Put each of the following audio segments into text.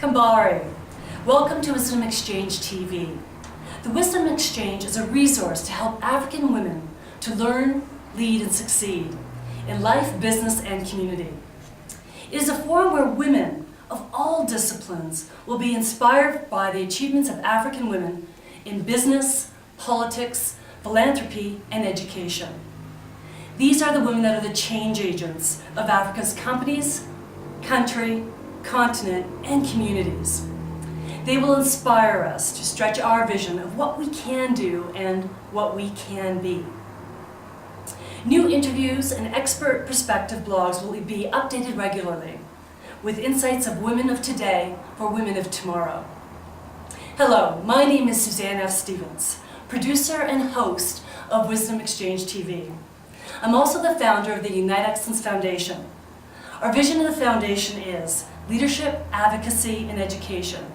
Kambari, welcome to Wisdom Exchange TV. The Wisdom Exchange is a resource to help African women to learn, lead, and succeed in life, business, and community. It is a forum where women of all disciplines will be inspired by the achievements of African women in business, politics, philanthropy, and education. These are the women that are the change agents of Africa's companies, country, continent, and communities. They will inspire us to stretch our vision of what we can do and what we can be. New interviews and expert perspective blogs will be updated regularly with insights of women of today for women of tomorrow. Hello, my name is Suzanne F Stevens, producer and host of Wisdom Exchange TV. I'm also the founder of the Unite Excellence Foundation. Our vision of the foundation is leadership, advocacy, and education,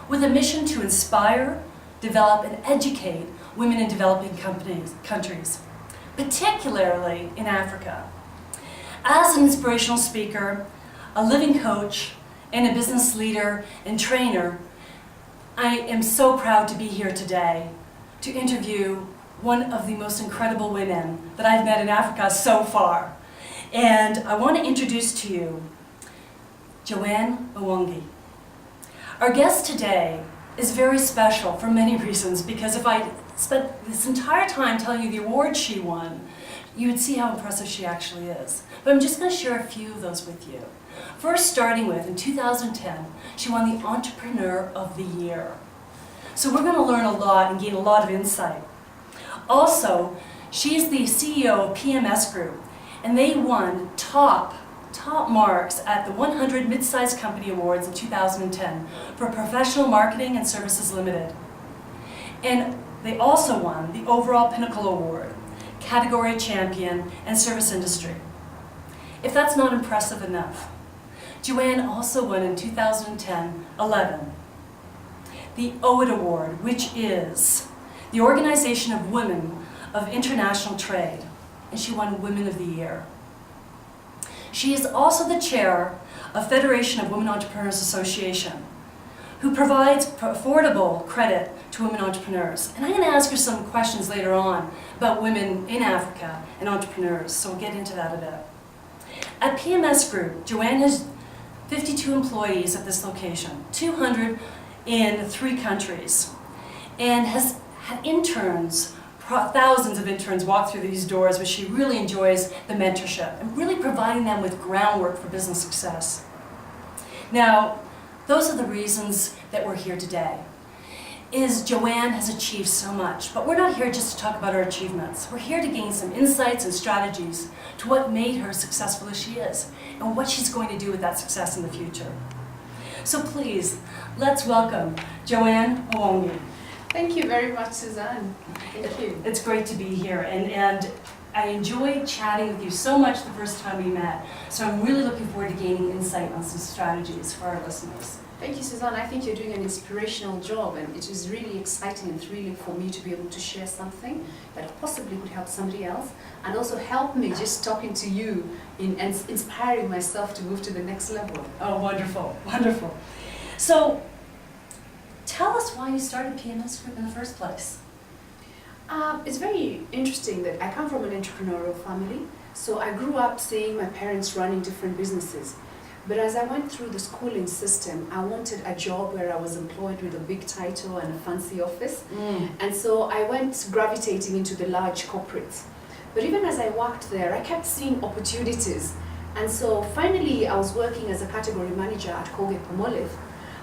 with a mission to inspire, develop, and educate women in developing countries, particularly in Africa. As an inspirational speaker, a living coach, and a business leader and trainer, I am so proud to be here today to interview one of the most incredible women that I've met in Africa so far. And I want to introduce to you Joanne Mwangi. Our guest today is very special for many reasons, because if I spent this entire time telling you the award she won, you would see how impressive she actually is. But I'm just going to share a few of those with you. First, starting with, in 2010, she won the Entrepreneur of the Year. So we're going to learn a lot and gain a lot of insight. Also, she's the CEO of PMS Group, and they won top marks at the 100 Mid-Sized Company Awards in 2010 for Professional Marketing and Services Limited. And they also won the Overall Pinnacle Award, Category Champion, and Service Industry. If that's not impressive enough, Joanne also won in 2010-11 the OWIT Award, which is the Organization of Women of International Trade, and she won Women of the Year. She is also the chair of Federation of Women Entrepreneurs Association, who provides affordable credit to women entrepreneurs. And I'm going to ask her some questions later on about women in Africa and entrepreneurs, so we'll get into that a bit. At PMS Group, Joanne has 52 employees at this location, 200 in 3 countries, and has had interns, thousands of interns walk through these doors, but she really enjoys the mentorship and really providing them with groundwork for business success. Now, those are the reasons that we're here today. Joanne has achieved so much, but we're not here just to talk about her achievements. We're here to gain some insights and strategies to what made her as successful as she is and what she's going to do with that success in the future. So please, let's welcome Joanne Mwangi. Thank you very much, Suzanne. Thank you. It's great to be here, and I enjoyed chatting with you so much the first time we met, so I'm really looking forward to gaining insight on some strategies for our listeners. Thank you, Suzanne. I think you're doing an inspirational job, and it is really exciting and thrilling for me to be able to share something that possibly could help somebody else, and also help me just talking to you and inspiring myself to move to the next level. Oh, wonderful, wonderful. So, tell us why you started PMS Group in the first place. It's very interesting that I come from an entrepreneurial family, so I grew up seeing my parents running different businesses. But as I went through the schooling system, I wanted a job where I was employed with a big title and a fancy office. And so I went gravitating into the large corporates. But even as I worked there, I kept seeing opportunities. And so finally, I was working as a category manager at Colgate-Palmolive.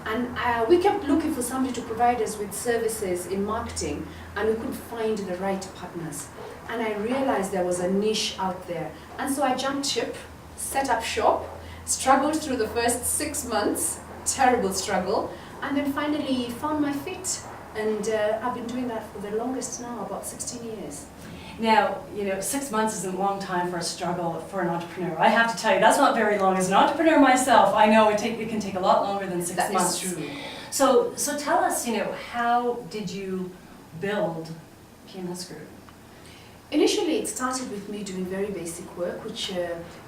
And we kept looking for somebody to provide us with services in marketing, and we couldn't find the right partners. And I realized there was a niche out there. And so I jumped ship, set up shop, struggled through the first 6 months, terrible struggle, and then finally found my feet. And I've been doing that for the longest now, about 16 years. Now, 6 months isn't a long time for a struggle for an entrepreneur. I have to tell you, that's not very long. As an entrepreneur myself, I know it can take a lot longer than 6 months. That is true. So tell us, how did you build PMS Group? Initially, it started with me doing very basic work, which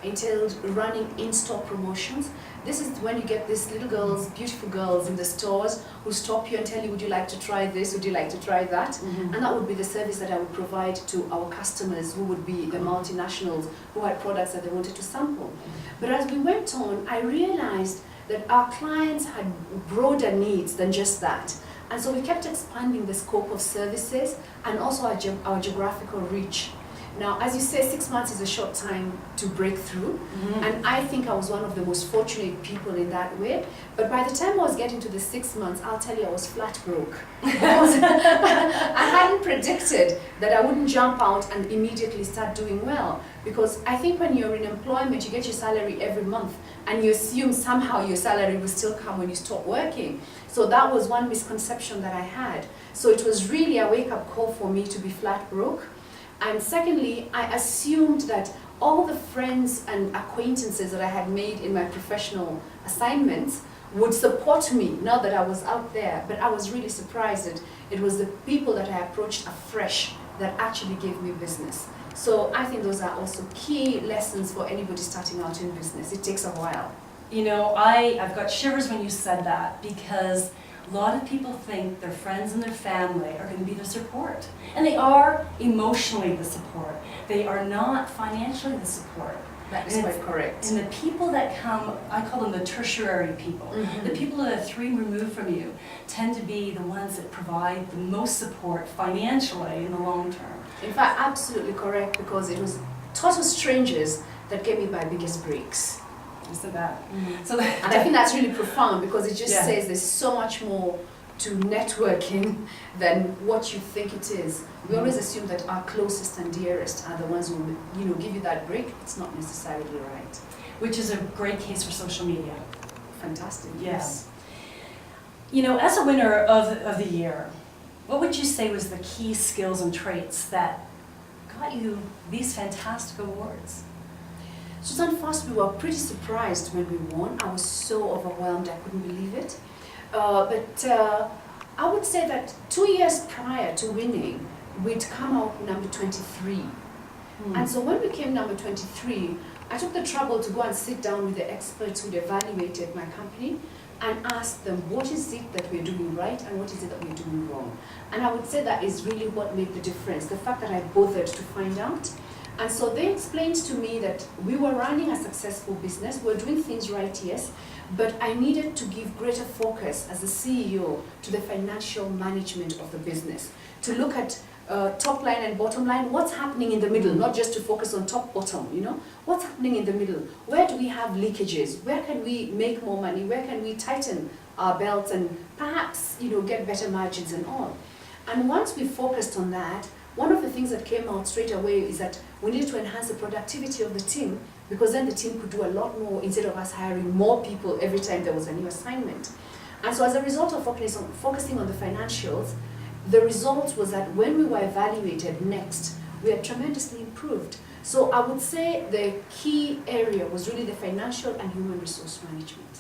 entailed running in-store promotions. This is when you get these little girls, beautiful girls in the stores who stop you and tell you, would you like to try this, would you like to try that? Mm-hmm. And that would be the service that I would provide to our customers, who would be the multinationals who had products that they wanted to sample. But as we went on, I realized that our clients had broader needs than just that. And so we kept expanding the scope of services and also our geographical reach. Now, as you say, 6 months is a short time to break through, and I think I was one of the most fortunate people in that way. But by the time I was getting to the 6 months, I'll tell you I was flat broke. Because I hadn't predicted that I wouldn't jump out and immediately start doing well. Because I think when you're in employment, you get your salary every month, and you assume somehow your salary will still come when you stop working. So that was one misconception that I had. So it was really a wake-up call for me to be flat broke. And secondly, I assumed that all the friends and acquaintances that I had made in my professional assignments would support me now that I was out there. But I was really surprised that it was the people that I approached afresh that actually gave me business. So I think those are also key lessons for anybody starting out in business. It takes a while. You know, I've got shivers when you said that, because a lot of people think their friends and their family are going to be their support. And they are emotionally the support. They are not financially the support. That is quite correct. And the people that come, I call them the tertiary people. Mm-hmm. The people that are 3 removed from you tend to be the ones that provide the most support financially in the long term. In fact, absolutely correct, because it was total strangers that gave me my biggest breaks. Isn't that? Mm-hmm. So And I think that's really profound, because it just Yeah. says there's so much more to networking than what you think it is. We always assume that our closest and dearest are the ones who, you know, give you that break. It's not necessarily right. which is a great case for social media. Fantastic. Yeah. Yes. You know, as a winner of the year, what would you say was the key skills and traits that got you these fantastic awards? Suzanne, first, we were pretty surprised when we won. I was so overwhelmed, I couldn't believe it. But I would say that 2 years prior to winning, we'd come out number 23. And so when we came number 23, I took the trouble to go and sit down with the experts who'd evaluated my company and ask them, what is it that we're doing right and what is it that we're doing wrong? And I would say that is really what made the difference, the fact that I bothered to find out. And so they explained to me that we were running a successful business, we were doing things right, yes, but I needed to give greater focus as a CEO to the financial management of the business, to look at top line and bottom line, what's happening in the middle, not just to focus on top, bottom, you know, what's happening in the middle, where do we have leakages, where can we make more money, where can we tighten our belts and perhaps, you know, get better margins and all. And once we focused on that, one of the things that came out straight away is that we needed to enhance the productivity of the team, because then the team could do a lot more instead of us hiring more people every time there was a new assignment. And so as a result of focusing on the financials, the result was that when we were evaluated next, we had tremendously improved. So I would say the key area was really the financial and human resource management.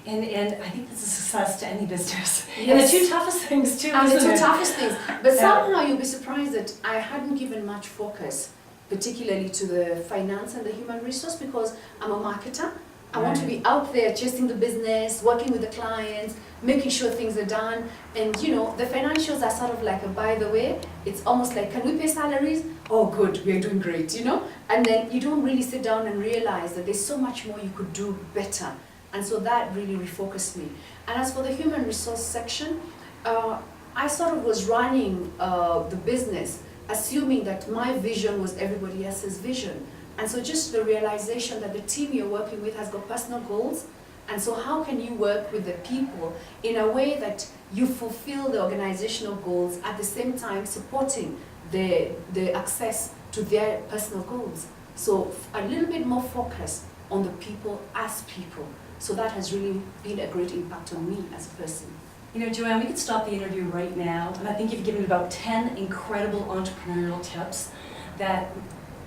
And I think that's a success to any business. Yes. And the two toughest things too, And the isn't two it? toughest things. But somehow you'll be surprised that I hadn't given much focus, particularly to the finance and the human resource, because I'm a marketer. I want to be out there chasing the business, working with the clients, making sure things are done. And you know, the financials are sort of like a by the way. It's almost like, can we pay salaries? Oh good, we're doing great, you know? And then you don't really sit down and realize that there's so much more you could do better. And so that really refocused me. And as for the human resource section, I sort of was running the business, assuming that my vision was everybody else's vision. And so just the realization that the team you're working with has got personal goals, and so how can you work with the people in a way that you fulfill the organizational goals at the same time supporting the access to their personal goals. So a little bit more focus on the people as people. So that has really been a great impact on me as a person. You know, Joanne, we could stop the interview right now, and I think you've given about 10 incredible entrepreneurial tips that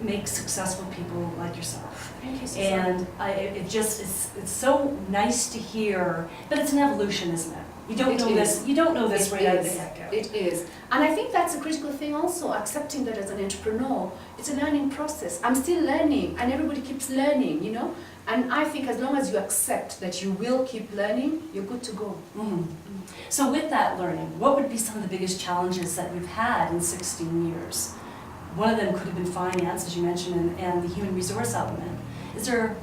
make successful people like yourself. Thank you, Suzanne. And it's so nice to hear, but it's an evolution, isn't it? You don't know this. You don't know this right out of the get-go. It is. And I think that's a critical thing also, accepting that as an entrepreneur, it's a learning process. I'm still learning, and everybody keeps learning, you know? And I think as long as you accept that you will keep learning, you're good to go. So with that learning, what would be some of the biggest challenges that you've had in 16 years? One of them could have been finance, as you mentioned, and the human resource element. Is there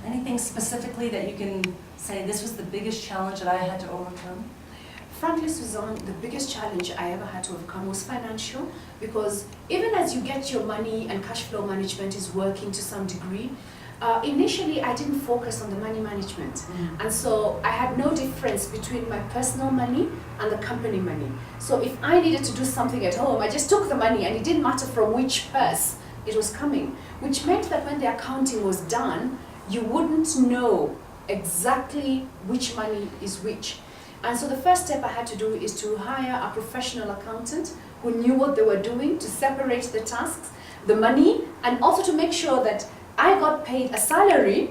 anything specifically that you can say, this was the biggest challenge that I had to overcome? Frankly, Suzanne, the biggest challenge I ever had to overcome was financial, because even as you get your money and cash flow management is working to some degree, initially I didn't focus on the money management. And so I had no difference between my personal money and the company money. So if I needed to do something at home, I just took the money, and it didn't matter from which purse it was coming, which meant that when the accounting was done, you wouldn't know exactly which money is which. And so the first step I had to do is to hire a professional accountant who knew what they were doing, to separate the tasks, the money, and also to make sure that I got paid a salary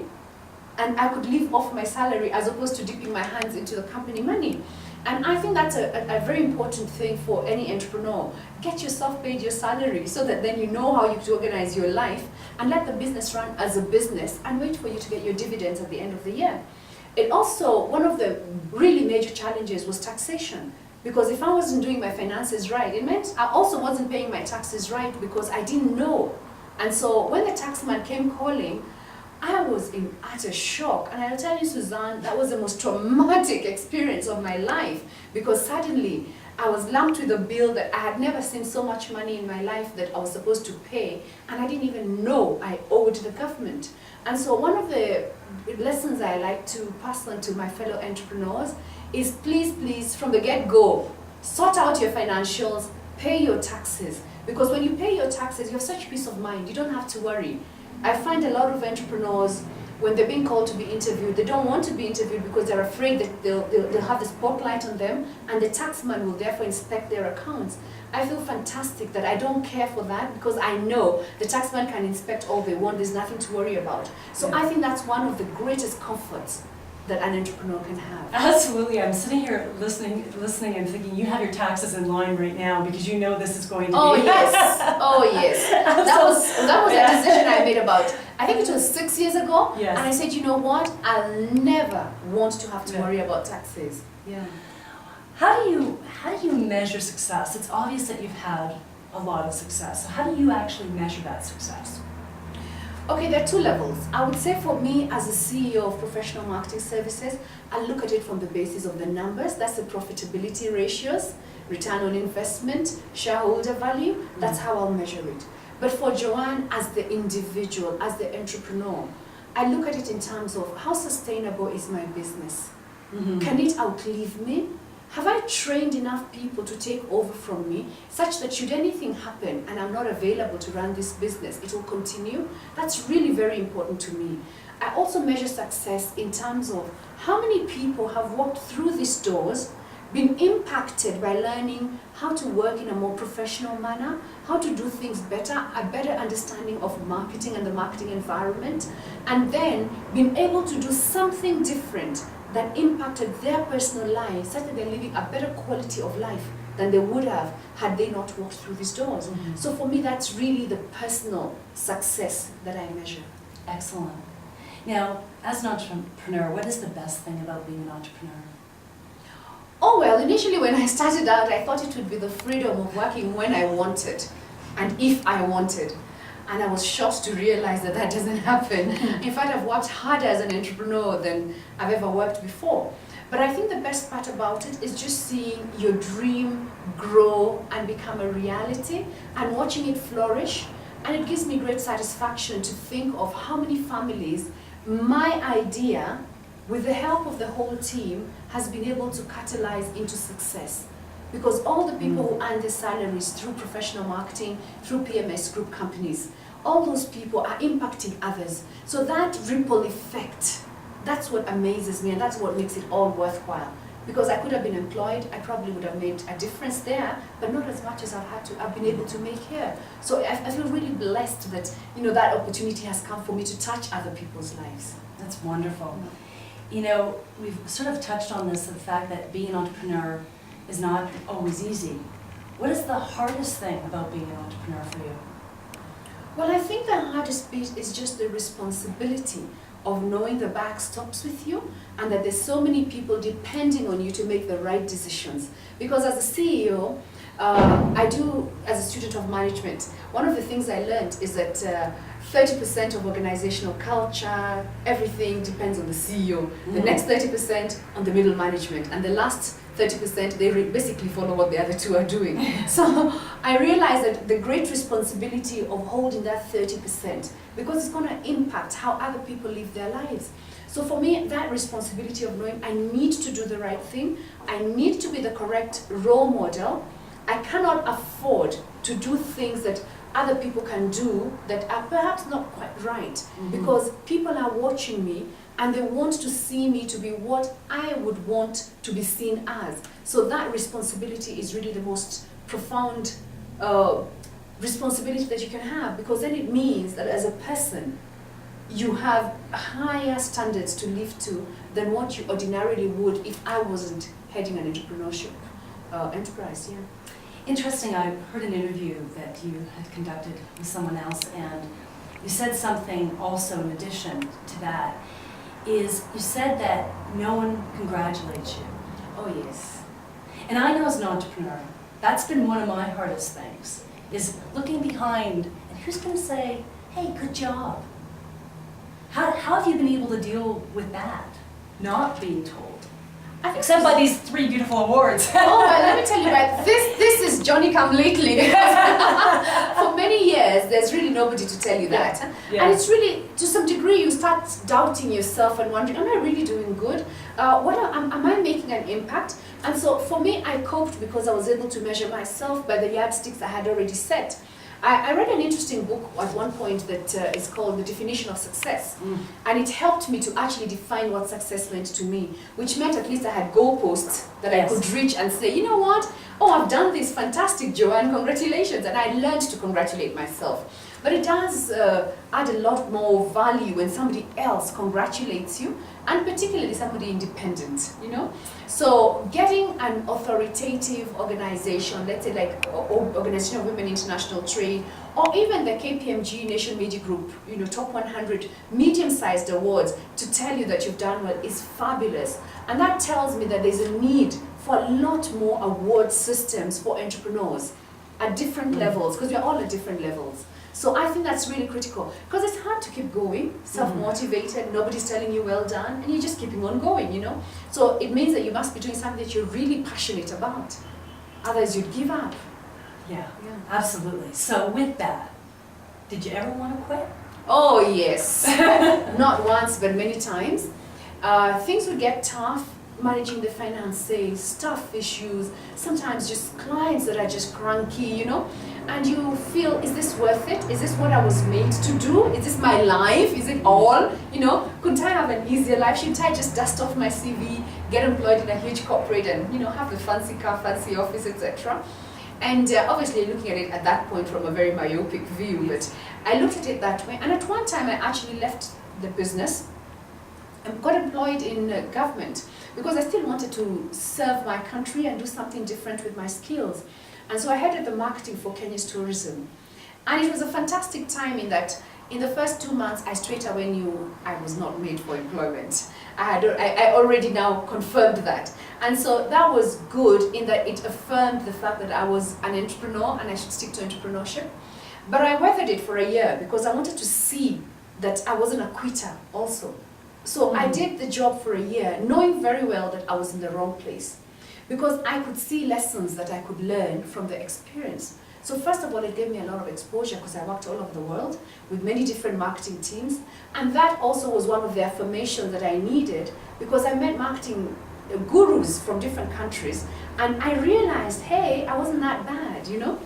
and I could live off my salary as opposed to dipping my hands into the company money. And I think that's a very important thing for any entrepreneur. Get yourself paid your salary so that then you know how you organize your life, and let the business run as a business and wait for you to get your dividends at the end of the year. It also, one of the really major challenges was taxation. Because if I wasn't doing my finances right, it meant I also wasn't paying my taxes right because I didn't know. And so when the taxman came calling, I was in utter shock. And I'll tell you, Suzanne, that was the most traumatic experience of my life, because suddenly I was lumped with a bill that I had never seen so much money in my life that I was supposed to pay, and I didn't even know I owed the government. And so one of the lessons I like to pass on to my fellow entrepreneurs is please, from the get-go, sort out your financials, pay your taxes. Because when you pay your taxes, you have such peace of mind, you don't have to worry. I find a lot of entrepreneurs, when they're being called to be interviewed, they don't want to be interviewed because they're afraid that they'll have the spotlight on them, and the taxman will therefore inspect their accounts. I feel fantastic that I don't care for that, because I know the taxman can inspect all they want, there's nothing to worry about. So I think that's one of the greatest comforts that an entrepreneur can have. Absolutely. I'm sitting here listening and thinking, you have your taxes in line right now because you know this is going to be. Oh yes, oh yes. That was a decision I made about, I think it was 6 years ago. Yes. And I said, you know what? I'll never want to have to worry about taxes. Yeah. How do you measure success? It's obvious that you've had a lot of success. So how do you actually measure that success? Okay, there are two levels. I would say for me, as a CEO of professional marketing services, I look at it from the basis of the numbers. That's the profitability ratios, return on investment, shareholder value. That's how I'll measure it. But for Joanne, as the individual, as the entrepreneur, I look at it in terms of how sustainable is my business? Can it outlive me? Have I trained enough people to take over from me such that should anything happen and I'm not available to run this business, it will continue? That's really very important to me. I also measure success in terms of how many people have walked through these doors, been impacted by learning how to work in a more professional manner, how to do things better, a better understanding of marketing and the marketing environment, and then been able to do something different that impacted their personal lives, such that they're living a better quality of life than they would have had they not walked through these doors. So for me, that's really the personal success that I measure. Excellent. Now, as an entrepreneur, what is the best thing about being an entrepreneur? Oh well, initially when I started out, I thought it would be the freedom of working when I wanted and if I wanted. And I was shocked to realize that that doesn't happen. In fact, I've worked harder as an entrepreneur than I've ever worked before. But I think the best part about it is just seeing your dream grow and become a reality and watching it flourish. And it gives me great satisfaction to think of how many families my idea, with the help of the whole team, has been able to catalyze into success. Because all the people who earn their salaries through professional marketing, through PMS Group companies, all those people are impacting others. So that ripple effect, that's what amazes me, and that's what makes it all worthwhile. Because I could have been employed, I probably would have made a difference there, but not as much as I've been able to make here. So I feel really blessed that that opportunity has come for me to touch other people's lives. That's wonderful. You know, we've sort of touched on this, the fact that being an entrepreneur is not always easy. What is the hardest thing about being an entrepreneur for you? Well, I think the hardest bit is just the responsibility of knowing the back stops with you and that there's so many people depending on you to make the right decisions. Because as a CEO, I do, as a student of management, one of the things I learned is that 30% of organizational culture, everything depends on the CEO. The next 30% on the middle management, and the last 30% they basically follow what the other two are doing. So I realized that the great responsibility of holding that 30%, because it's going to impact how other people live their lives. So for me, that responsibility of knowing I need to do the right thing, I need to be the correct role model. I cannot afford to do things that other people can do that are perhaps not quite right, because people are watching me and they want to see me to be what I would want to be seen as. So that responsibility is really the most profound responsibility that you can have, because then it means that as a person, you have higher standards to live to than what you ordinarily would if I wasn't heading an entrepreneurship enterprise. Yeah. Interesting, I heard an interview that you had conducted with someone else, and you said something also in addition to that, is you said that no one congratulates you. Oh yes. And I know as an entrepreneur, that's been one of my hardest things, is looking behind, and who's going to say, hey, good job? How have you been able to deal with that, not being told? Except by these 3 beautiful awards. Oh, well, let me tell you about this is Johnny come lately. For many years, there's really nobody to tell you that. Yeah. And it's really, to some degree, you start doubting yourself and wondering, am I really doing good? Am I making an impact? And so for me, I coped because I was able to measure myself by the yardsticks I had already set. I read an interesting book at one point that is called The Definition of Success, and it helped me to actually define what success meant to me, which meant at least I had goalposts that I could reach and say, you know what, oh, I've done this, fantastic, Joanne, congratulations, and I learned to congratulate myself. But it does add a lot more value when somebody else congratulates you, and particularly somebody independent, you know? So getting an authoritative organization, let's say like Organization of Women International Trade, or even the KPMG Nation Media Group, you know, top 100 medium-sized awards to tell you that you've done well is fabulous. And that tells me that there's a need for a lot more award systems for entrepreneurs at different levels, because we're all at different levels. So I think that's really critical, because it's hard to keep going, self-motivated, nobody's telling you well done, and you're just keeping on going, you know. So it means that you must be doing something that you're really passionate about, otherwise you'd give up. Yeah, absolutely. So with that, did you ever want to quit? Oh yes, not once but many times. Things would get tough, managing the finances, staff issues, sometimes just clients that are just cranky, you know. And you feel, is this worth it? Is this what I was made to do? Is this my life? Is it all? You know, couldn't I have an easier life? Shouldn't I just dust off my CV, get employed in a huge corporate and, you know, have the fancy car, fancy office, etc.? And obviously looking at it at that point from a very myopic view, but I looked at it that way. And at one time I actually left the business and got employed in government because I still wanted to serve my country and do something different with my skills. And so I headed the marketing for Kenya's tourism. And it was a fantastic time in that in the first 2 months, I straight away knew I was not made for employment. I already now confirmed that. And so that was good in that it affirmed the fact that I was an entrepreneur and I should stick to entrepreneurship. But I weathered it for a year because I wanted to see that I wasn't a quitter also. So I did the job for a year, knowing very well that I was in the wrong place, because I could see lessons that I could learn from the experience. So first of all, it gave me a lot of exposure because I worked all over the world with many different marketing teams. And that also was one of the affirmations that I needed because I met marketing gurus from different countries. And I realized, hey, I wasn't that bad, you know?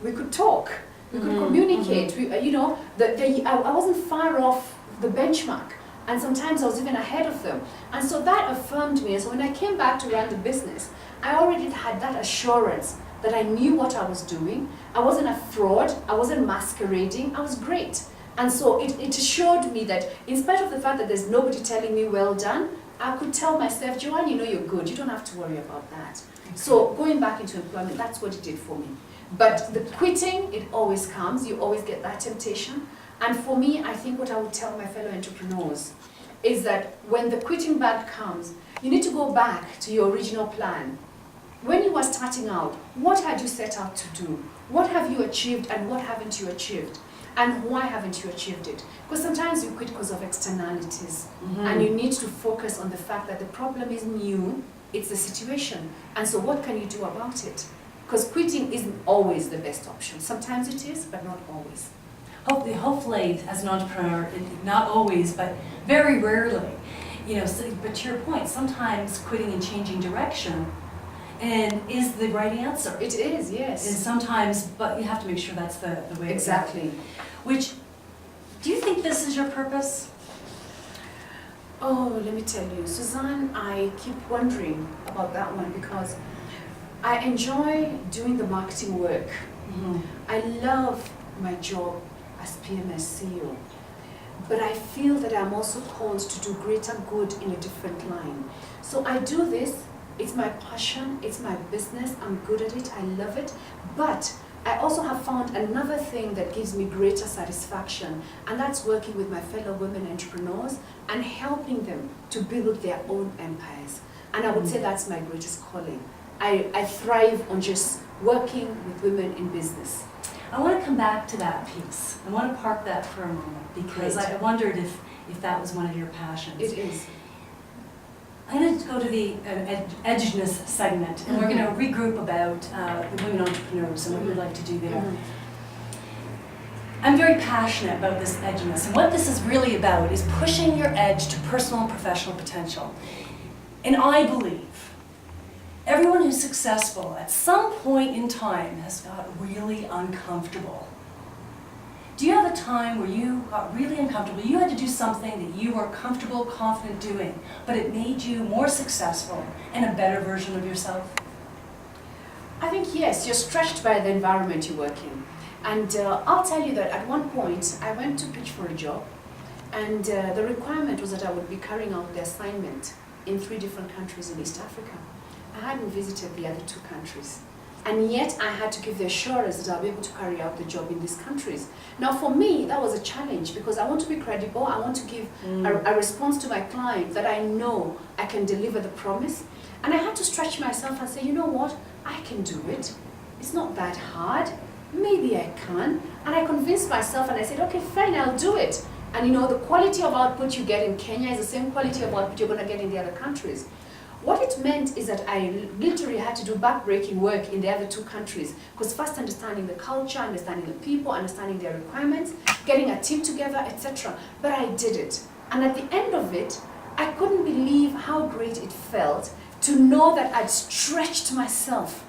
We could talk, we could communicate, we, you know, I wasn't far off the benchmark. And sometimes I was even ahead of them. And so that affirmed me. And so when I came back to run the business, I already had that assurance that I knew what I was doing. I wasn't a fraud, I wasn't masquerading, I was great. And so it assured me that in spite of the fact that there's nobody telling me well done, I could tell myself, Joanne, you know you're good, you don't have to worry about that. So going back into employment, that's what it did for me. But the quitting, it always comes, you always get that temptation. And for me, I think what I would tell my fellow entrepreneurs is that when the quitting bug comes, you need to go back to your original plan. When you were starting out, what had you set out to do? What have you achieved and what haven't you achieved? And why haven't you achieved it? Because sometimes you quit because of externalities. And you need to focus on the fact that the problem isn't you, it's the situation. And so what can you do about it? Because quitting isn't always the best option. Sometimes it is, but not always. Hopefully, as an entrepreneur, not always, but very rarely, you know, but to your point, sometimes quitting and changing direction is the right answer. It is, yes. And sometimes, but you have to make sure that's the way. Exactly. Which, do you think this is your purpose? Oh, let me tell you, Suzanne, I keep wondering about that one because I enjoy doing the marketing work. I love my job as PMS CEO, but I feel that I'm also called to do greater good in a different line. So I do this, it's my passion, it's my business, I'm good at it, I love it, but I also have found another thing that gives me greater satisfaction, and that's working with my fellow women entrepreneurs and helping them to build their own empires. And I would say that's my greatest calling. I thrive on just working with women in business. I want to come back to that piece. I want to park that for a moment because I wondered if that was one of your passions. It is. I'm going to go to the edginess segment, and we're going to regroup about the women entrepreneurs and what you'd like to do there. I'm very passionate about this edginess, and what this is really about is pushing your edge to personal and professional potential. And I believe everyone who's successful at some point in time has got really uncomfortable. Do you have a time where you got really uncomfortable? You had to do something that you were comfortable, confident doing, but it made you more successful and a better version of yourself? I think yes, you're stretched by the environment you work in. And I'll tell you that at one point I went to pitch for a job, and the requirement was that I would be carrying out the assignment in 3 different countries in East Africa. I hadn't visited the other 2 countries. And yet I had to give the assurance that I'll be able to carry out the job in these countries. Now for me, that was a challenge because I want to be credible, I want to give a response to my client that I know I can deliver the promise. And I had to stretch myself and say, you know what, I can do it. It's not that hard, maybe I can. And I convinced myself and I said, okay, fine, I'll do it. And you know, the quality of output you get in Kenya is the same quality of output you're going to get in the other countries. What it meant is that I literally had to do back-breaking work in the other 2 countries, because first understanding the culture, understanding the people, understanding their requirements, getting a team together, etc. But I did it. And at the end of it, I couldn't believe how great it felt to know that I'd stretched myself.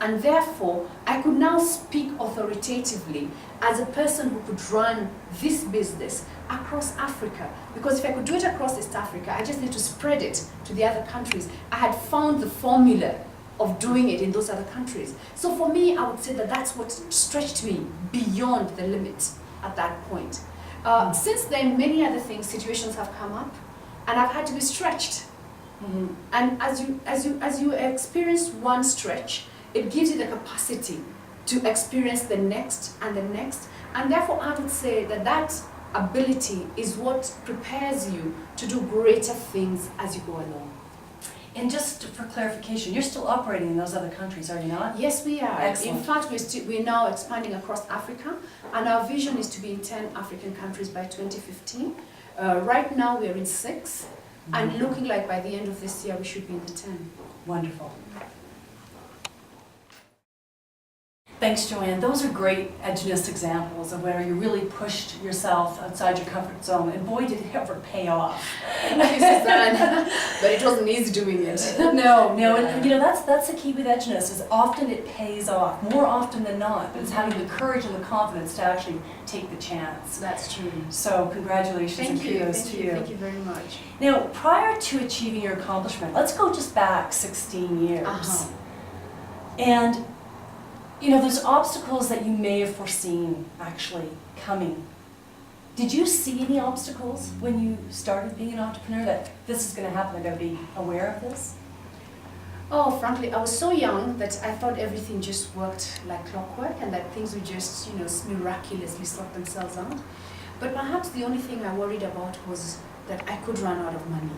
And therefore, I could now speak authoritatively as a person who could run this business across Africa. Because if I could do it across East Africa, I just need to spread it to the other countries. I had found the formula of doing it in those other countries. So for me, I would say that that's what stretched me beyond the limit at that point. Since then, many other situations have come up, and I've had to be stretched. And as you experience one stretch, it gives you the capacity to experience the next and the next. And therefore, I would say that that ability is what prepares you to do greater things as you go along. And just for clarification, you're still operating in those other countries, are you not? Yes, we are. Excellent. In fact, we're now expanding across Africa, and our vision is to be in 10 African countries by 2015. Right now, we're in 6, and looking like by the end of this year, we should be in the 10. Wonderful. Thanks, Joanne. Those are great edginess examples of where you really pushed yourself outside your comfort zone, and boy, did it ever pay off. Thank you, Suzanne. But it wasn't easy doing it. No, and you know, that's the key with edginess, is often it pays off, more often than not, but it's having the courage and the confidence to actually take the chance. That's true. So congratulations and kudos to you. Thank you very much. Now, prior to achieving your accomplishment, let's go just back 16 years. And you know, there's obstacles that you may have foreseen actually coming. Did you see any obstacles when you started being an entrepreneur that this is going to happen, I got to be aware of this? Oh, frankly, I was so young that I thought everything just worked like clockwork and that things would just, miraculously sort themselves out. But perhaps the only thing I worried about was that I could run out of money.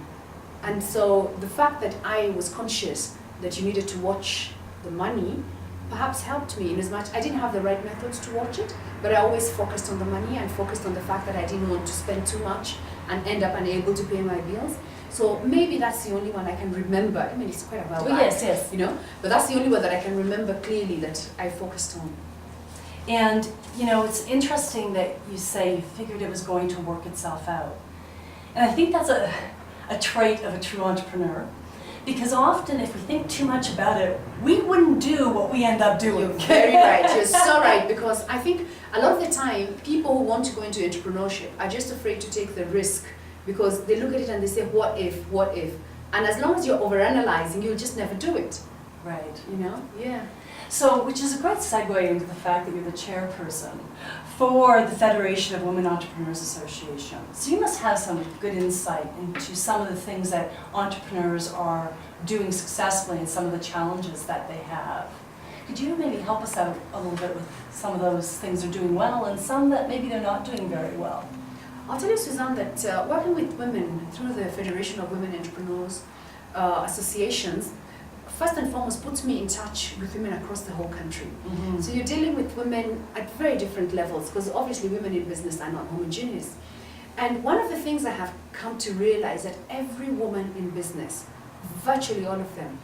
And so the fact that I was conscious that you needed to watch the money perhaps helped me in as much I didn't have the right methods to watch it, but I always focused on the money and focused on the fact that I didn't want to spend too much and end up unable to pay my bills. So maybe that's the only one I can remember. I mean, it's quite a while back, Yes. but that's the only one that I can remember clearly that I focused on. And, it's interesting that you say you figured it was going to work itself out. And I think that's a trait of a true entrepreneur. Because often if we think too much about it, we wouldn't do what we end up doing. You're very right, you're so right, because I think a lot of the time, people who want to go into entrepreneurship are just afraid to take the risk because they look at it and they say, what if? And as long as you're overanalyzing, you'll just never do it. Right. Yeah. So, which is a great segue into the fact that you're the chairperson for the Federation of Women Entrepreneurs Association. So you must have some good insight into some of the things that entrepreneurs are doing successfully and some of the challenges that they have. Could you maybe help us out a little bit with some of those things they're doing well and some that maybe they're not doing very well? I'll tell you, Suzanne, that working with women through the Federation of Women Entrepreneurs Associations, first and foremost puts me in touch with women across the whole country. Mm-hmm. So you're dealing with women at very different levels because obviously women in business are not homogeneous. And one of the things I have come to realize that every woman in business, virtually all of them,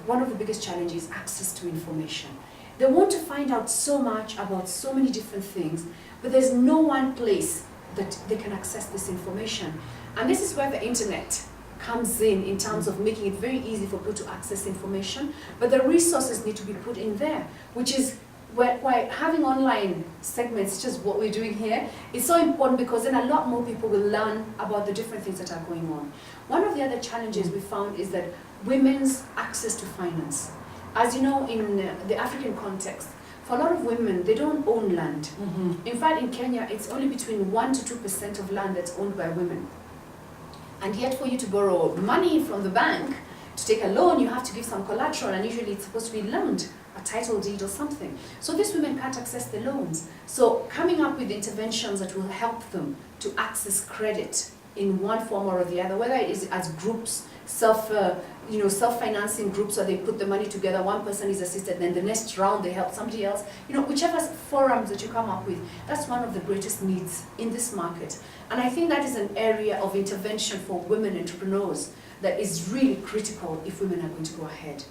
one of the biggest challenges is access to information. They want to find out so much about so many different things, but there's no one place that they can access this information. And this is where the internet comes in terms of making it very easy for people to access information, but the resources need to be put in there, which is why having online segments, just what we're doing here, is so important because then a lot more people will learn about the different things that are going on. One of the other challenges we found is that women's access to finance. As you know, in the African context, for a lot of women, they don't own land. Mm-hmm. In fact, in Kenya, it's only between 1% to 2% of land that's owned by women. And yet for you to borrow money from the bank, to take a loan, you have to give some collateral, and usually it's supposed to be loaned, a title deed or something. So these women can't access the loans. So coming up with interventions that will help them to access credit in one form or the other, whether it is as groups, self-financing groups, or they put the money together, one person is assisted, then the next round they help somebody else, whichever forums that you come up with, that's one of the greatest needs in this market. And I think that is an area of intervention for women entrepreneurs that is really critical if women are going to go ahead.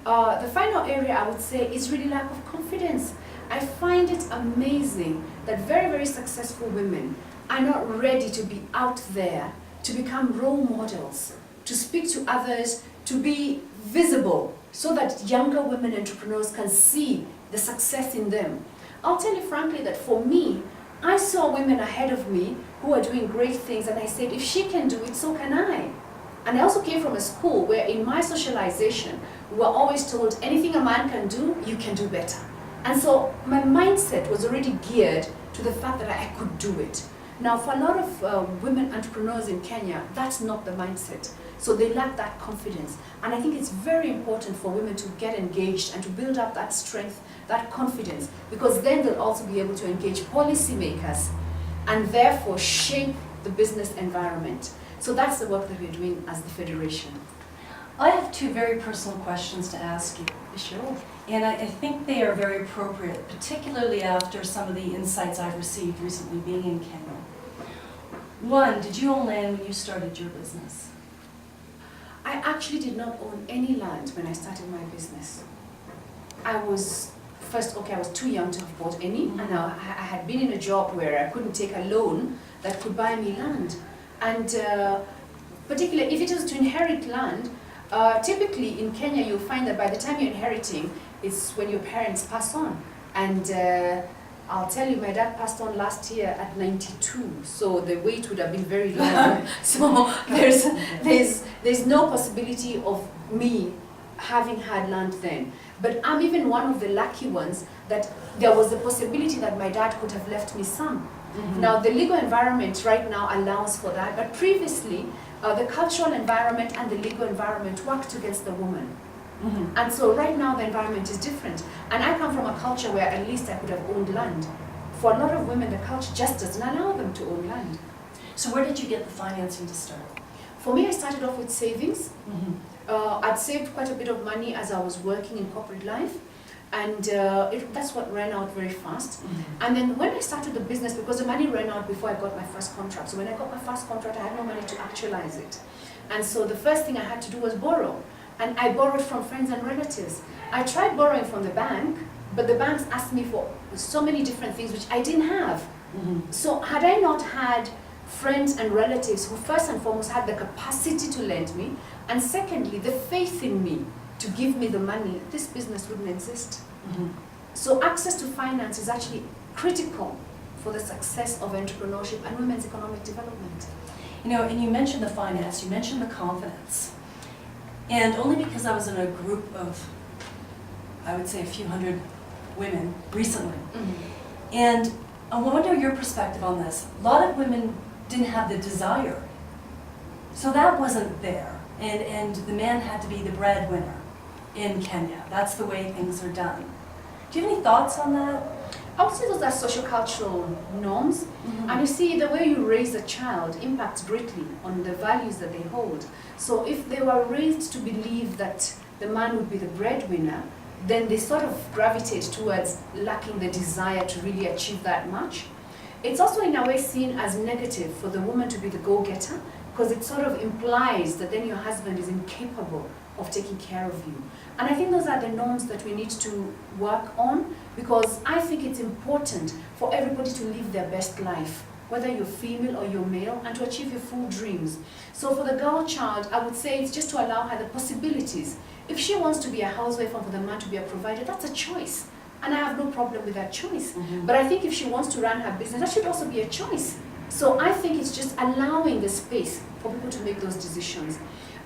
The final area I would say is really lack of confidence. I find it amazing that very, very successful women are not ready to be out there, to become role models, to speak to others, to be visible, so that younger women entrepreneurs can see the success in them. I'll tell you frankly that for me, I saw women ahead of me who are doing great things, and I said, if she can do it, so can I. And I also came from a school where in my socialization, we were always told, anything a man can do, you can do better. And so my mindset was already geared to the fact that I could do it. Now, for a lot of women entrepreneurs in Kenya, that's not the mindset. So they lack that confidence. And I think it's very important for women to get engaged and to build up that strength, that confidence, because then they'll also be able to engage policymakers and therefore shape the business environment. So that's the work that we're doing as the Federation. I have two very personal questions to ask you. Sure. And I think they are very appropriate, particularly after some of the insights I've received recently being in Kenya. One, did you own land when you started your business? I actually did not own any land when I started my business. I was too young to have bought any, and I had been in a job where I couldn't take a loan that could buy me land. And particularly if it was to inherit land, typically in Kenya you'll find that by the time you're inheriting, it's when your parents pass on. And I'll tell you, my dad passed on last year at 92, so the wait would have been very long. So there's no possibility of me having had land then. But I'm even one of the lucky ones that there was the possibility that my dad could have left me some. Now, the legal environment right now allows for that, but previously, the cultural environment and the legal environment worked against the woman. And so right now the environment is different. And I come from a culture where at least I could have owned land. For a lot of women, the culture just doesn't allow them to own land. So where did you get the financing to start? For me, I started off with savings. I'd saved quite a bit of money as I was working in corporate life. And that's what ran out very fast. And then when I started the business, because the money ran out before I got my first contract. So when I got my first contract, I had no money to actualize it. And so the first thing I had to do was borrow. And I borrowed from friends and relatives. I tried borrowing from the bank, but the banks asked me for so many different things which I didn't have. So had I not had friends and relatives who first and foremost had the capacity to lend me, and secondly, the faith in me to give me the money, this business wouldn't exist. So access to finance is actually critical for the success of entrepreneurship and women's economic development. You know, and you mentioned the finance, you mentioned the confidence. And only because I was in a group of, I would say, a few hundred women recently. And I wonder your perspective on this. A lot of women didn't have the desire. So that wasn't there. And the man had to be the breadwinner in Kenya. That's the way things are done. Do you have any thoughts on that? I would say those are sociocultural norms. And you see, the way you raise a child impacts greatly on the values that they hold. So if they were raised to believe that the man would be the breadwinner, then they sort of gravitate towards lacking the desire to really achieve that much. It's also in a way seen as negative for the woman to be the go-getter, because it sort of implies that then your husband is incapable of taking care of you. And I think those are the norms that we need to work on, because I think it's important for everybody to live their best life, whether you're female or you're male, and to achieve your full dreams. So for the girl child, I would say it's just to allow her the possibilities. If she wants to be a housewife and for the man to be a provider, that's a choice. And I have no problem with that choice. But I think if she wants to run her business, that should also be a choice. So I think it's just allowing the space for people to make those decisions.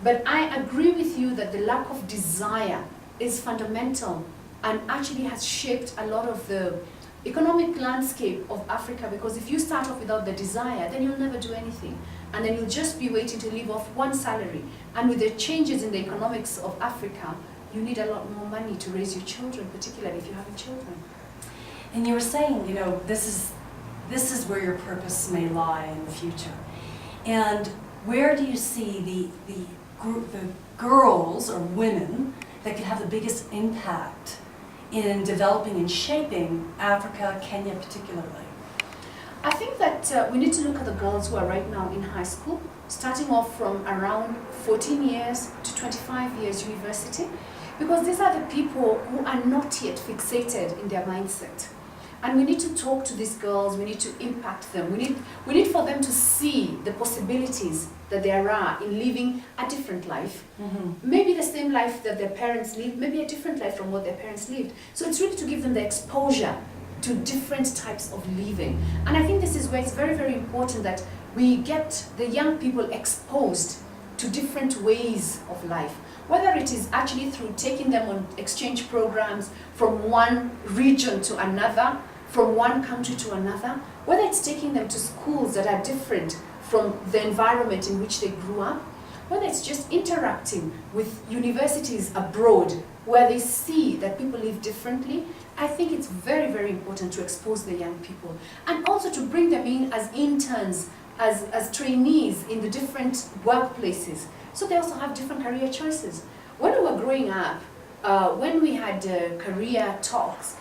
But I agree with you that the lack of desire is fundamental and actually has shaped a lot of the economic landscape of Africa, because if you start off without the desire, then you'll never do anything. And then you'll just be waiting to live off one salary. And with the changes in the economics of Africa, you need a lot more money to raise your children, particularly if you're having children. And you were saying, you know, this is where your purpose may lie in the future. And where do you see the girls or women that could have the biggest impact in developing and shaping Africa, Kenya particularly? I think that we need to look at the girls who are right now in high school, starting off from around 14 years to 25 years university, because these are the people who are not yet fixated in their mindset. And we need to talk to these girls, we need to impact them, we need for them to see the possibilities that there are in living a different life. Maybe the same life that their parents lived, maybe a different life from what their parents lived. So it's really to give them the exposure to different types of living. And I think this is where it's very, very important that we get the young people exposed to different ways of life. Whether it is actually through taking them on exchange programs from one region to another, from one country to another, whether it's taking them to schools that are different from the environment in which they grew up, whether it's just interacting with universities abroad where they see that people live differently. I think it's very, very important to expose the young people and also to bring them in as interns, as trainees in the different workplaces, so they also have different career choices. When we were growing up, when we had career talks,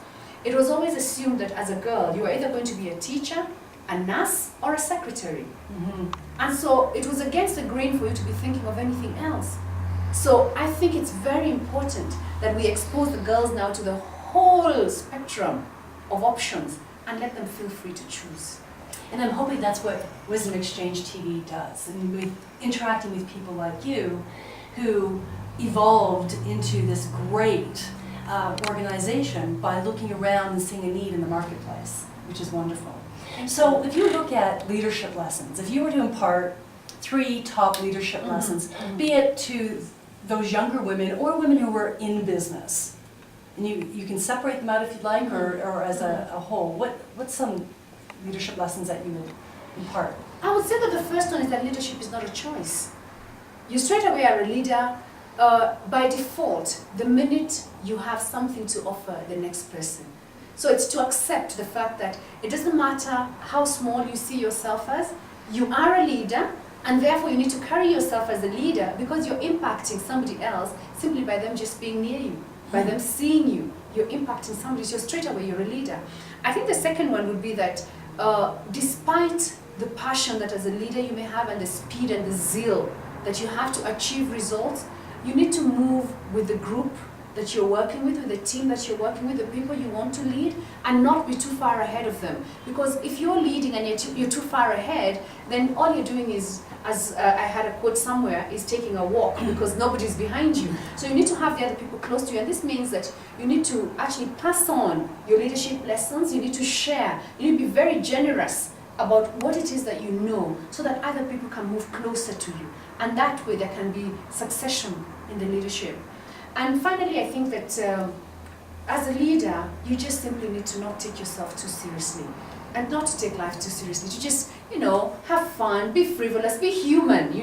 it was always assumed that as a girl, you were either going to be a teacher, a nurse, or a secretary. And so it was against the grain for you to be thinking of anything else. So I think it's very important that we expose the girls now to the whole spectrum of options and let them feel free to choose. And I'm hoping that's what Wisdom Exchange TV does. And with interacting with people like you who evolved into this great organization by looking around and seeing a need in the marketplace, which is wonderful. So if you look at leadership lessons, if you were to impart 3 top leadership lessons, be it to those younger women or women who were in business, and you can separate them out if you'd like, or as a whole, what's some leadership lessons that you would impart? I would say that the first one is that leadership is not a choice. You straight away are a leader by default, the minute you have something to offer the next person. So it's to accept the fact that it doesn't matter how small you see yourself as, you are a leader, and therefore you need to carry yourself as a leader because you're impacting somebody else simply by them just being near you, by them seeing you. You're impacting somebody, so straight away you're a leader. I think the second one would be that despite the passion that as a leader you may have and the speed and the zeal that you have to achieve results, you need to move with the group that you're working with the team that you're working with, the people you want to lead, and not be too far ahead of them. Because if you're leading and you're too far ahead, then all you're doing is, as I had a quote somewhere, is taking a walk because nobody's behind you. So you need to have the other people close to you, and this means that you need to actually pass on your leadership lessons, you need to share, you need to be very generous about what it is that you know so that other people can move closer to you. And that way there can be succession in the leadership. And finally, I think that as a leader, you just simply need to not take yourself too seriously and not to take life too seriously. To just, have fun, be frivolous, be human,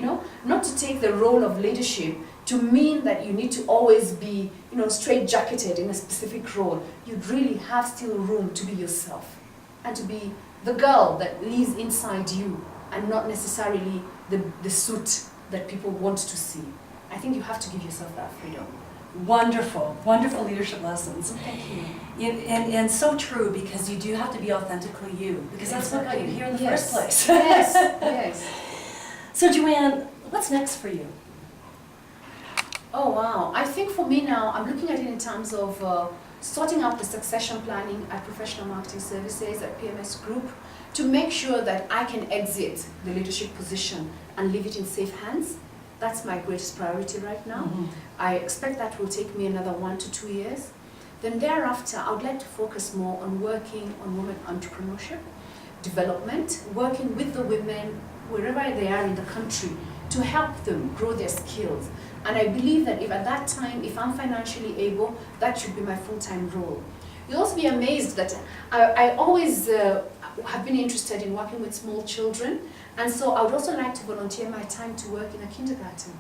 not to take the role of leadership to mean that you need to always be, straight-jacketed in a specific role. You really have still room to be yourself and to be the girl that lives inside you and not necessarily the suit that people want to see. I think you have to give yourself that freedom. Wonderful, wonderful leadership lessons. Thank you. And so true, because you do have to be authentically you, because that's what got you here in the first place. Yes, yes. So Joanne, what's next for you? Oh wow, I think for me now, I'm looking at it in terms of sorting out the succession planning at Professional Marketing Services at PMS Group to make sure that I can exit the leadership position and leave it in safe hands. That's my greatest priority right now. Mm-hmm. I expect that will take me another 1 to 2 years. Then thereafter, I would like to focus more on working on women entrepreneurship, development, working with the women wherever they are in the country to help them grow their skills. And I believe that if at that time, if I'm financially able, that should be my full-time role. You'll also be amazed that I always have been interested in working with small children, and so I would also like to volunteer my time to work in a kindergarten.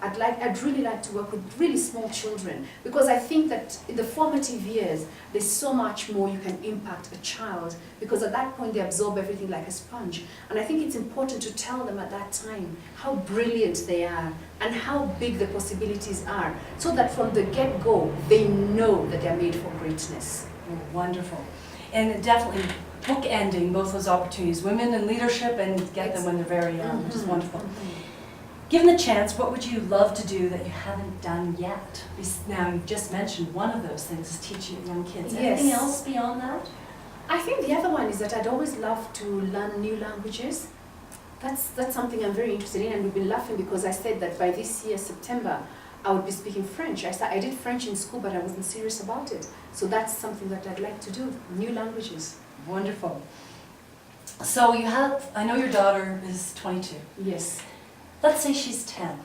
I'd really like to work with really small children, because I think that in the formative years, there's so much more you can impact a child, because at that point they absorb everything like a sponge. And I think it's important to tell them at that time how brilliant they are and how big the possibilities are, so that from the get-go, they know that they're made for greatness. Oh, wonderful. And definitely bookending both those opportunities, women in leadership, and get them when they're very young, which is wonderful. Given the chance, what would you love to do that you haven't done yet? Now, you just mentioned one of those things is teaching young kids. Yes. Anything else beyond that? I think the other one is that I'd always love to learn new languages. That's something I'm very interested in, and we've been laughing because I said that by this year, September, I would be speaking French. I did French in school, but I wasn't serious about it. So that's something that I'd like to do, new languages. Wonderful. So you have, I know your daughter is 22. Yes. Let's say she's 10.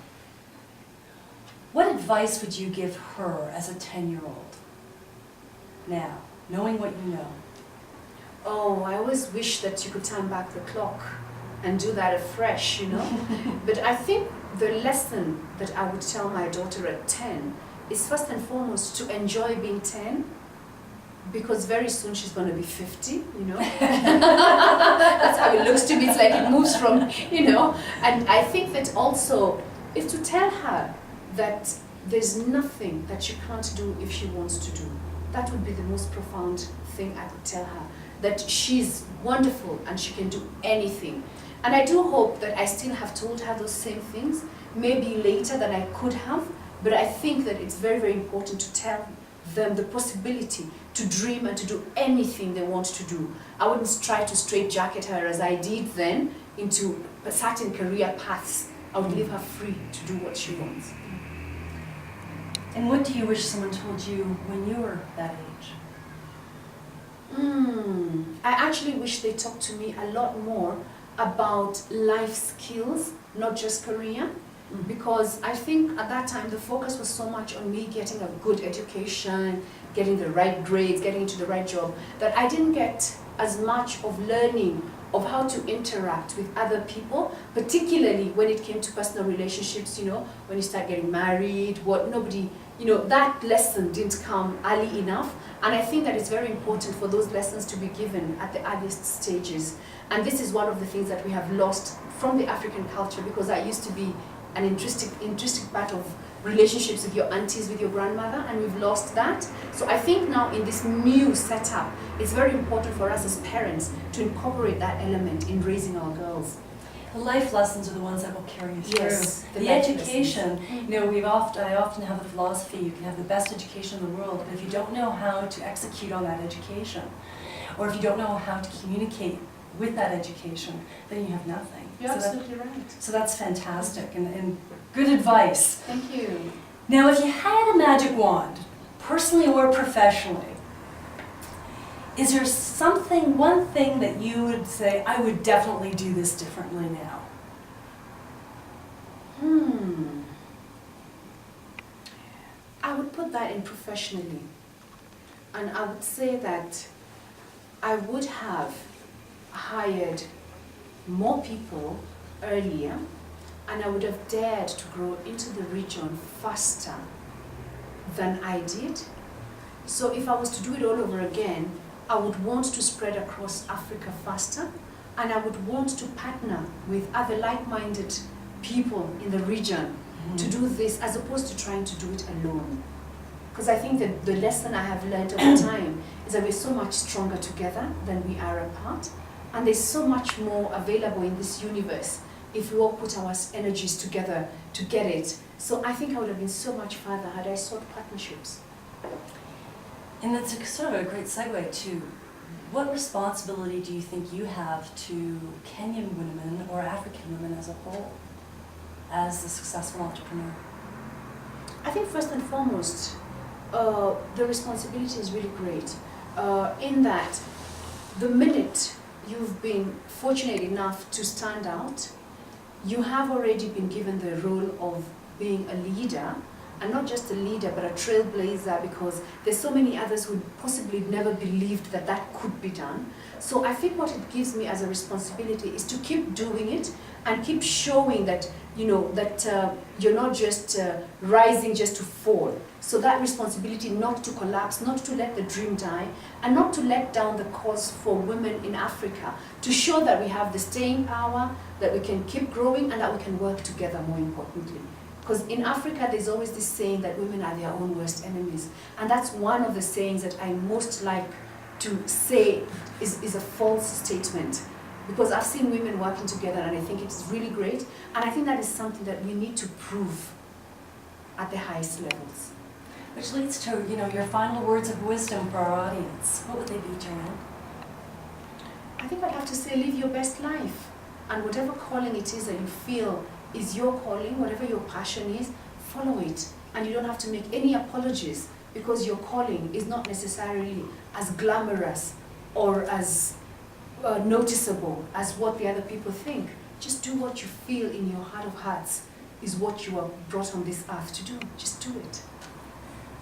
What advice would you give her as a 10-year-old now, knowing what you know? Oh, I always wish that you could turn back the clock and do that afresh, But I think the lesson that I would tell my daughter at 10 is first and foremost to enjoy being 10, because very soon she's going to be 50, That's how it looks to me. It's like it moves from, And I think that also is to tell her that there's nothing that she can't do if she wants to do. That would be the most profound thing I could tell her. That she's wonderful and she can do anything. And I do hope that I still have told her those same things, maybe later than I could have, but I think that it's very, very important to tell them the possibility to dream and to do anything they want to do. I wouldn't try to straitjacket her as I did then into certain career paths. I would leave her free to do what she wants. And what do you wish someone told you when you were that age? I actually wish they talked to me a lot more about life skills, not just career. Because I think at that time the focus was so much on me getting a good education, getting the right grades, getting into the right job, that I didn't get as much of learning of how to interact with other people, particularly when it came to personal relationships, you know, when you start getting married, that lesson didn't come early enough. And I think that it's very important for those lessons to be given at the earliest stages. And this is one of the things that we have lost from the African culture, because that used to be an intrinsic part of relationships with your aunties, with your grandmother, and we've lost that. So I think now in this new setup, it's very important for us as parents to incorporate that element in raising our girls. The life lessons are the ones that will carry you through. Yes, the education, you know, I often have the philosophy, you can have the best education in the world, but if you don't know how to execute on that education, or if you don't know how to communicate with that education, then you have nothing. You're absolutely right. So that's fantastic and good advice. Thank you. Now, if you had a magic wand, personally or professionally, is there one thing that you would say, I would definitely do this differently now? I would put that in professionally. And I would say that I would have hired more people earlier, and I would have dared to grow into the region faster than I did. So if I was to do it all over again, I would want to spread across Africa faster, and I would want to partner with other like-minded people in the region to do this, as opposed to trying to do it alone. Because I think that the lesson I have learned over time is that we're so much stronger together than we are apart, and there's so much more available in this universe if we all put our energies together to get it. So I think I would have been so much further had I sought partnerships. And that's sort of a great segue to, what responsibility do you think you have to Kenyan women or African women as a whole, as a successful entrepreneur? I think first and foremost, the responsibility is really great, in that the minute you've been fortunate enough to stand out, you have already been given the role of being a leader, and not just a leader, but a trailblazer, because there's so many others who possibly never believed that that could be done. So I think what it gives me as a responsibility is to keep doing it and keep showing that, you know, that you're not just rising just to fall. So that responsibility not to collapse, not to let the dream die, and not to let down the cause for women in Africa, to show that we have the staying power, that we can keep growing, and that we can work together, more importantly. Because in Africa, there's always this saying that women are their own worst enemies. And that's one of the sayings that I most like to say is a false statement. Because I've seen women working together, and I think it's really great. And I think that is something that we need to prove at the highest levels. Which leads to, you know, your final words of wisdom for our audience. What would they be, Joanne? I think I'd have to say, live your best life. And whatever calling it is that you feel is your calling, whatever your passion is, follow it. And you don't have to make any apologies, because your calling is not necessarily as glamorous or as noticeable as what the other people think. Just do what you feel in your heart of hearts is what you are brought on this earth to do. Just do it.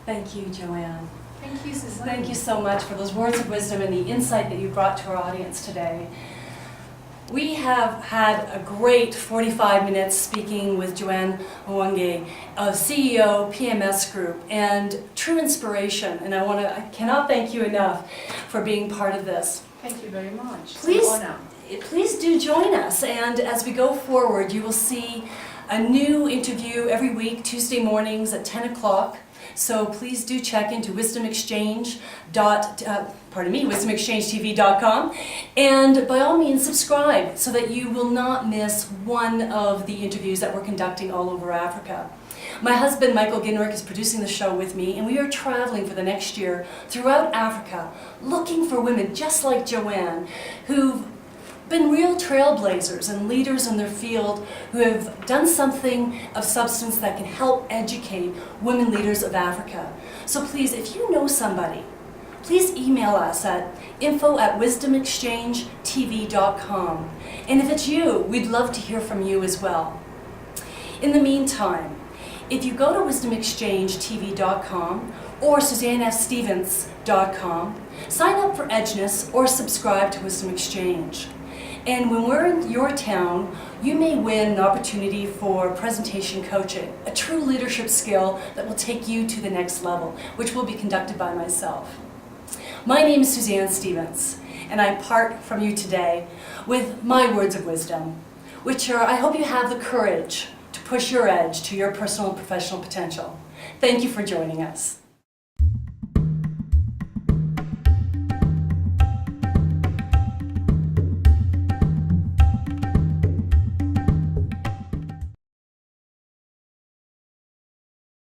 Thank you, Joanne. Thank you, Suzanne. Thank you so much for those words of wisdom and the insight that you brought to our audience today. We have had a great 45 minutes speaking with Joanne Mwangi, CEO, PMS Group, and true inspiration. And I cannot thank you enough for being part of this. Thank you very much. Please do join us. And as we go forward, you will see a new interview every week, Tuesday mornings at 10 o'clock. So please do check into wisdomexchangetv.com, and by all means subscribe so that you will not miss one of the interviews that we're conducting all over Africa. My husband Michael Ginrick is producing the show with me, and we are traveling for the next year throughout Africa looking for women just like Joanne who've been real trailblazers and leaders in their field, who have done something of substance that can help educate women leaders of Africa. So please, if you know somebody, please email us at info@wisdomexchangetv.com. And if it's you, we'd love to hear from you as well. In the meantime, if you go to wisdomexchangetv.com, or SuzanneFStevens.com, sign up for Edgeness or subscribe to Wisdom Exchange. And when we're in your town, you may win an opportunity for presentation coaching, a true leadership skill that will take you to the next level, which will be conducted by myself. My name is Suzanne Stevens, and I part from you today with my words of wisdom, which are, I hope you have the courage to push your edge to your personal and professional potential. Thank you for joining us.